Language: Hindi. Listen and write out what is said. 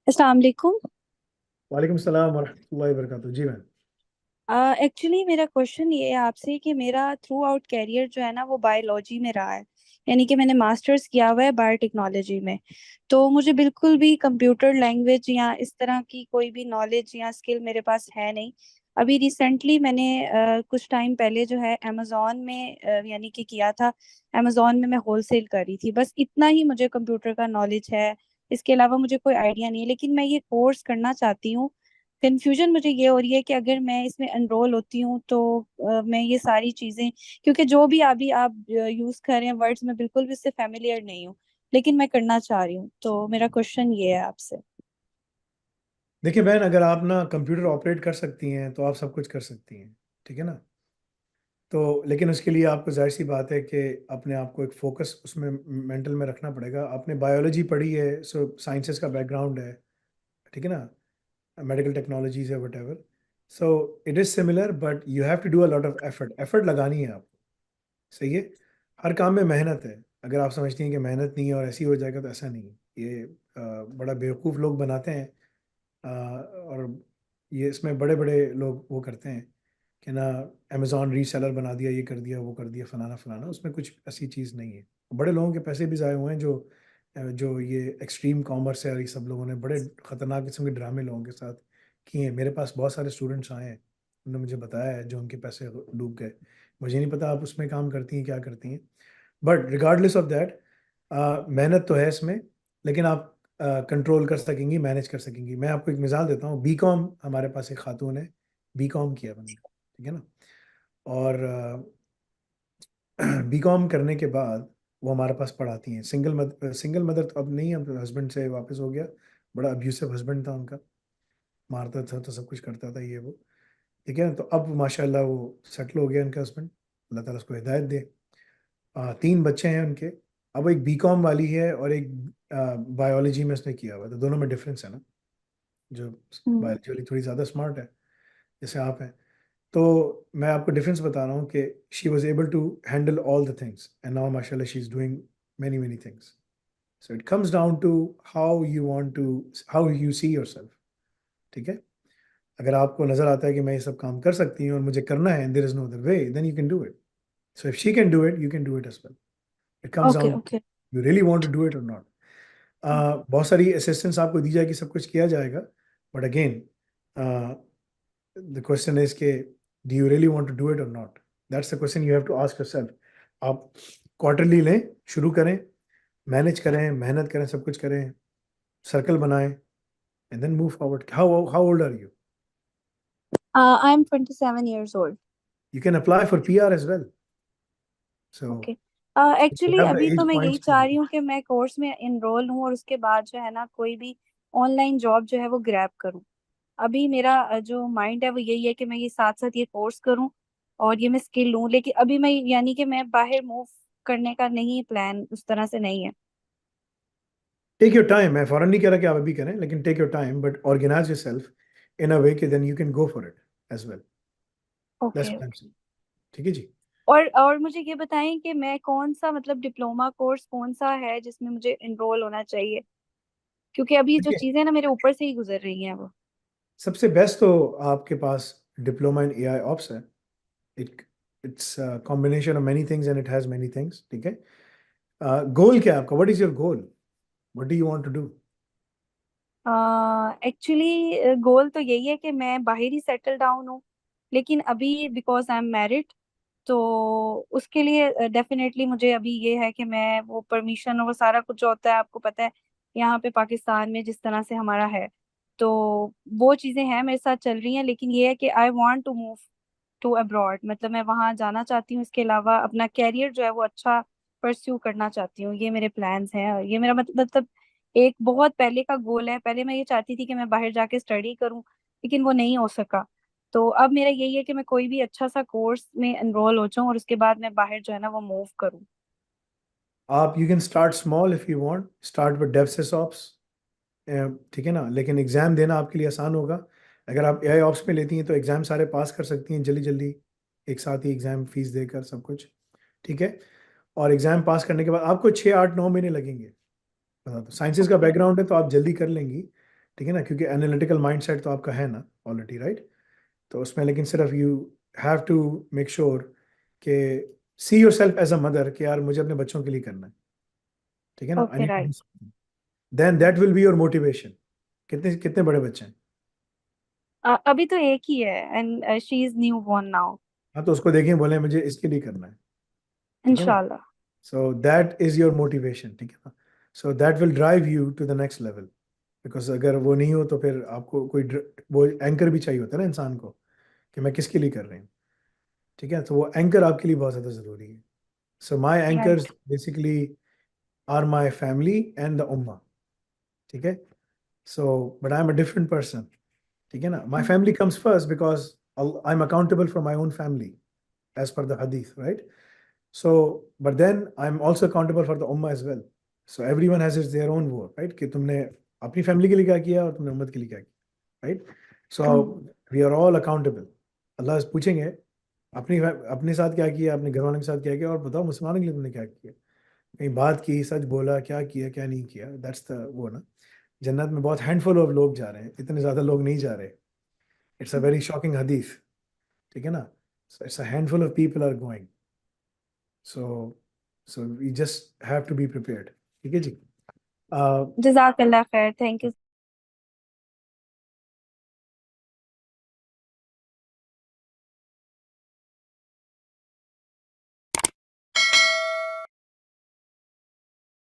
अस्सलाम वालेकुम। वालेकुम सलाम वरहमतुल्लाहि वबरकातुहू। जी मैम। एक्चुअली मेरा क्वेश्चन ये है आपसे कि मेरा थ्रू आउट कैरियर जो है ना वो बायोलॉजी में रहा है। यानी कि मैंने मास्टर्स किया हुआ है बायोटेक्नोलॉजी में। तो मुझे बिल्कुल भी कंप्यूटर लैंग्वेज या इस तरह की कोई भी नॉलेज या स्किल मेरे पास है नहीं। अभी रिसेंटली मैंने कुछ टाइम पहले जो है अमेजोन में यानी कि किया था। अमेजोन में मैं होलसेल कर रही थी, बस इतना ही मुझे कंप्यूटर का नॉलेज है। इसके अलावा मुझे कोई आइडिया नहीं है, लेकिन मैं ये कोर्स करना चाहती हूँ। कंफ्यूजन मुझे ये हो रही है कि अगर मैं इसमें एनरोल होती हूँ तो मैं ये सारी चीजें, क्योंकि जो भी अभी आप यूज कर रहे हैं वर्ड्स, में बिल्कुल भी इससे फेमिलियर नहीं हूँ। लेकिन मैं करना चाह रही हूँ, तो मेरा क्वेश्चन ये है आपसे। देखिए बहन, अगर आप ना कंप्यूटर ऑपरेट कर सकती हैं तो आप सब कुछ कर सकती हैं। ठीक है ना। तो लेकिन उसके लिए आपको जाहिर सी बात है कि अपने आप को एक फोकस उसमें मेंटल में रखना पड़ेगा। आपने बायोलॉजी पढ़ी है, सो साइंसेस का बैकग्राउंड है। ठीक है ना। मेडिकल टेक्नोलॉजीज है, whatever. So it is similar but you have to do a lot of effort. Effort लगानी है आपको। सही है। हर काम में मेहनत है। अगर आप समझती हैं कि मेहनत नहीं है और ऐसे ही हो जाएगा, तो ऐसा नहीं है। ये बड़ा बेवकूफ़ लोग बनाते हैं। और ये इसमें बड़े बड़े लोग वो करते हैं कि ना, अमेज़ॉन रीसेलर बना दिया, ये कर दिया, वो कर दिया, फलाना फलाना। उसमें कुछ ऐसी चीज़ नहीं है। बड़े लोगों के पैसे भी ज़ाये हुए हैं, जो ये एक्सट्रीम कॉमर्स है और ये सब लोगों ने बड़े ख़तरनाक किस्म के ड्रामे लोगों के साथ किए हैं। मेरे पास बहुत सारे स्टूडेंट्स आए हैं, उन्होंने मुझे बताया है जो उनके पैसे डूब गए। मुझे नहीं पता आप उसमें काम करती हैं क्या करती हैं, बट रिगार्डलेस ऑफ दैट, मेहनत तो है इसमें। लेकिन आप कंट्रोल कर सकेंगी, मैनेज कर सकेंगी। मैं आपको एक मिसाल देता हूँ। बी कॉम हमारे पास एक खातून है, बी कॉम किया बंदा। ठीक है ना। और बी कॉम करने के बाद वो हमारे पास पढ़ाती हैं। सिंगल मदर तो अब नहीं, अब हस्बैंड से वापस हो गया। बड़ा अब्यूसिव हस्बैंड था उनका, मारता था तो सब कुछ करता था ये वो। ठीक है ना। तो अब माशाल्लाह वो सेटल हो गया उनका हस्बैंड। अल्लाह ताला उसको हिदायत दे। तीन बच्चे हैं उनके। अब एक बीकॉम वाली है और एक बायोलॉजी में उसने किया हुआ है, तो दोनों में डिफरेंस है ना। जो हम्म। बायोलॉजी वाली थोड़ी ज़्यादा स्मार्ट है, जैसे आप हैं। तो मैं आपको डिफरेंस बता रहा हूँ कि she was able to handle all the things and now माशाल्लाह she is doing many many things. So it comes down to how you see your self. ठीक है। अगर आपको नज़र आता है कि मैं ये सब काम कर सकती हूँ और मुझे करना है, there is no other way, then you can do it. So if she can do it, you can do it as well. It comes okay down, okay. You really want to do it और नॉट। बहुत सारी असिस्टेंस आपको दी जाएगी, सब कुछ किया जाएगा। But again, the question is के, do you really want to do it और not. That's the question you have to ask yourself. आप क्वार्टरली लें, शुरू करें, मैनेज करें, मेहनत करें, सब कुछ करें, सर्कल बनाएं, and then move forward. How how old are you? I am 27 years old. You can apply for PR as well. So okay. You actually have the अभी तो एज मैं यही पॉइंट्स टू चाह डू रही हूँ इट। कि मैं कोर्स में इनरोल हूँ और उसके बाद जो है ना कोई भी ऑनलाइन जॉब जो है वो ग्रैब करूँ। अभी मेरा जो माइंड है वो यही है कि मैं ये साथ साथ ये कोर्स करूं और ये मैं स्किल लूं, लेकिन अभी मैं यानी कि मैं बाहर मूव करने का नहीं, प्लान उस तरह से नहीं है। Take your time. मैं फॉरन नहीं कह रहा कि आप अभी करें, लेकिन take your time, but organise your self in a way कि then you can go for it as well. That's okay what I am okay. Saying. ठीक है जी। और मुझे ये बताएं कि मैं कौन सा मतलब डिप्लोमा कोर्स कौन सा है जिसमें मुझे इनरोल होना चाहिए, क्योंकि अभी जो देखिए, चीजें ना मेरे ऊपर से ही गुजर रही हैं वो। सबसे बेस्ट तो आपके पास डिप्लोमा इन एआई ऑप्स है। It it's combination of many things and it has many things. ठीक है। गोल क्या है आपका? What is your goal? What do you want to do? Actually goal तो यही है कि मैं बाहर ही सेटल डाउन हूँ, लेकिन अभी बिकॉज आई एम मैरिड, तो उसके लिए डेफिनेटली मुझे अभी ये है कि मैं वो परमिशन और वो सारा कुछ जो होता है आपको पता है यहाँ पे पाकिस्तान में जिस तरह से हमारा है, तो वो चीज़ें हैं मेरे साथ चल रही हैं। लेकिन ये है कि I want to move to abroad, मतलब मैं वहाँ जाना चाहती हूँ। इसके अलावा अपना कैरियर जो है वो अच्छा परस्यू करना चाहती हूँ। ये मेरे प्लान्स हैं और ये मेरा मतलब एक बहुत पहले का गोल है। पहले मैं ये चाहती थी कि मैं बाहर जाके स्टडी करूँ, लेकिन वो नहीं हो सका। तो अब मेरा यही है कि मैं कोई भी अच्छा सा कोर्स में एनरोल हो जाऊं और उसके बाद मैं बाहर जो है ना वो मूव करूं। आप you can start small if you want, start with DevSecOps. ठीक है ना। लेकिन एग्जाम देना आपके लिए आसान होगा। अगर आप एआई ऑप्स में लेती हैं तो एग्जाम सारे पास कर सकती हैं जल्दी जल्दी, एक साथ ही एग्जाम फीस देकर सब कुछ। ठीक है। और एग्जाम पास करने के बाद आपको 6 8 9 महीने लगेंगे। बता दो, साइंसेज का ओके। बैकग्राउंड है तो आप जल्दी कर लेंगी। ठीक है ना, क्योंकि एनालिटिकल माइंडसेट तो आपका है ना ऑलरेडी, राइट? तो उसमें लेकिन सिर्फ you have to make sure कि see your self as a mother कि यार मुझे अपने बच्चों के लिए करना है, ठीक है ना, I okay, need to right. Do something, then that will be your motivation. कितने कितने बड़े बच्चे हैं? अभी तो एक ही है, and she is new born now. हाँ, तो उसको देखें, बोले मुझे इसके लिए करना है, ठीक है ना? इंशाल्लाह। So that is your motivation, ठीक है ना? So that will drive you to the next level, because अगर वो नहीं हो तो फिर आपको कोई वो एंकर भी चाहिए होता है ना इंसान को, कि मैं किसके लिए कर रही हूँ, ठीक है? तो वो एंकर आपके लिए बहुत ज़्यादा ज़रूरी है। So my anchors right. Basically are my family and the उम्मा, ठीक है? So but I am a different person, ठीक है ना? My family comes first because I am accountable for my own family as per the hadith, right? So, but then I'm also accountable for the ummah as well. So everyone has their own war, right? कि तुमने अपनी फैमिली के लिए क्या किया और तुमने उम्मत के लिए क्या किया, right? So we are all accountable. अल्लाह से पूछेंगे अपने साथ क्या किया, अपने घर वालों के साथ क्या किया, और बताओ मुसलमानों के लिए तुमने क्या किया, कहीं बात की, सच बोला, क्या किया क्या नहीं किया। दैट्स द वो ना, जन्नत में बहुत हैंडफुल ऑफ लोग जा रहे हैं, इतने ज़्यादा लोग नहीं जा रहे। इट्स अ वेरी शॉकिंग हदीस, ठीक है ना? So it's a handful of people are going. So, so we just have to be prepared. ठीक है जी? जज़ाकल्लाह खैर, थैंक यू।